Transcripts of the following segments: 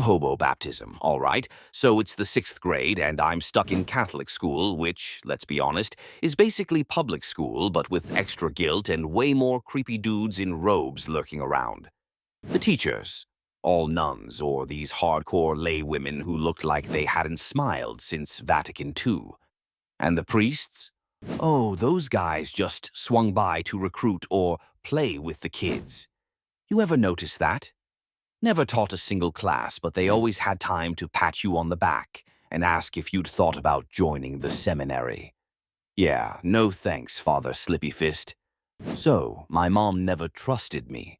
Hobo Baptism, all right? So it's the 6th grade, and I'm stuck in Catholic school, which, let's be honest, is basically public school, but with extra guilt and way more creepy dudes in robes lurking around. The teachers, all nuns or these hardcore lay women who looked like they hadn't smiled since Vatican II. And the priests? Oh, those guys just swung by to recruit or play with the kids. You ever notice that? Never taught a single class, but they always had time to pat you on the back and ask if you'd thought about joining the seminary. Yeah, no thanks, Father Slippy Fist. So, my mom never trusted me.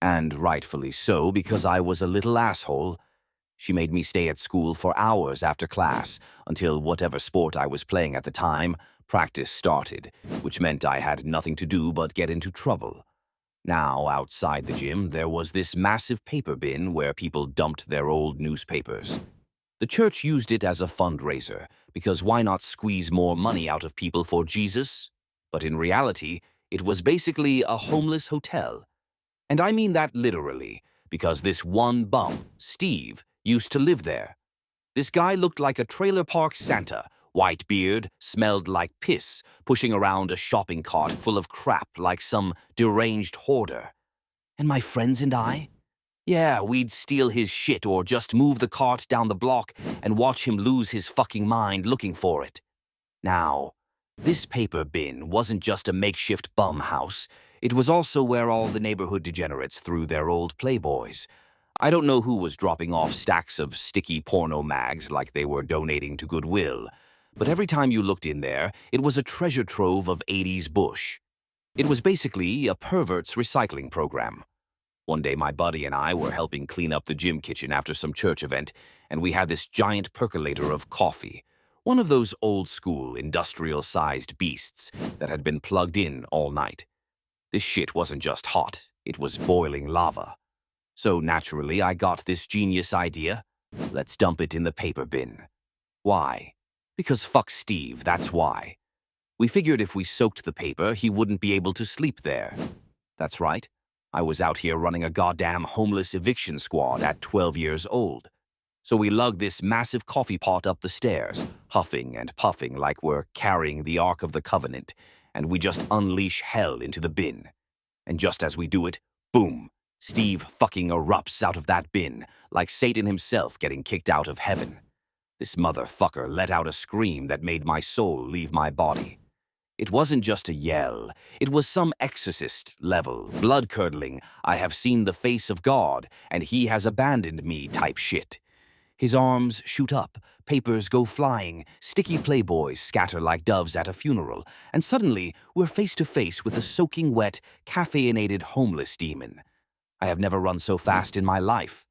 And rightfully so, because I was a little asshole. She made me stay at school for hours after class until whatever sport I was playing at the time, practice started, which meant I had nothing to do but get into trouble. Now, outside the gym, there was this massive paper bin where people dumped their old newspapers. The church used it as a fundraiser, because why not squeeze more money out of people for Jesus? But in reality, it was basically a homeless hotel. And I mean that literally, because this one bum, Steve, used to live there. This guy looked like a trailer park Santa, white beard, smelled like piss, pushing around a shopping cart full of crap like some deranged hoarder. And my friends and I? Yeah, we'd steal his shit or just move the cart down the block and watch him lose his fucking mind looking for it. Now, this paper bin wasn't just a makeshift bum house. It was also where all the neighborhood degenerates threw their old Playboys. I don't know who was dropping off stacks of sticky porno mags like they were donating to Goodwill, but every time you looked in there, it was a treasure trove of 80s bush. It was basically a pervert's recycling program. One day my buddy and I were helping clean up the gym kitchen after some church event, and we had this giant percolator of coffee, one of those old-school, industrial-sized beasts that had been plugged in all night. This shit wasn't just hot, it was boiling lava. So naturally, I got this genius idea. Let's dump it in the paper bin. Why? Because fuck Steve, that's why. We figured if we soaked the paper, he wouldn't be able to sleep there. That's right. I was out here running a goddamn homeless eviction squad at 12 years old. So we lugged this massive coffee pot up the stairs, huffing and puffing like we're carrying the Ark of the Covenant, and we just unleash hell into the bin. And just as we do it, boom, Steve fucking erupts out of that bin, like Satan himself getting kicked out of heaven. This motherfucker let out a scream that made my soul leave my body. It wasn't just a yell, it was some exorcist-level, blood-curdling, I have seen the face of God, and he has abandoned me type shit. His arms shoot up, papers go flying, sticky playboys scatter like doves at a funeral, and suddenly we're face to face with a soaking wet, caffeinated homeless demon. I have never run so fast in my life.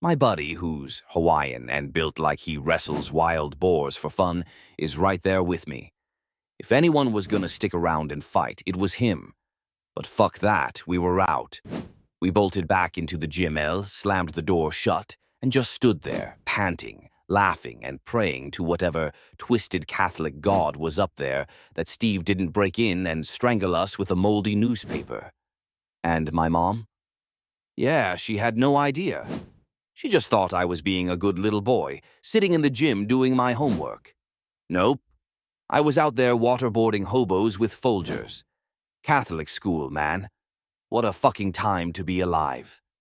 My buddy, who's Hawaiian and built like he wrestles wild boars for fun, is right there with me. If anyone was gonna stick around and fight, it was him. But fuck that, we were out. We bolted back into the gym L, slammed the door shut, and just stood there, panting, laughing, and praying to whatever twisted Catholic god was up there that Steve didn't break in and strangle us with a moldy newspaper. And my mom? Yeah, she had no idea. She just thought I was being a good little boy, sitting in the gym doing my homework. Nope. I was out there waterboarding hobos with Folgers. Catholic school, man. What a fucking time to be alive.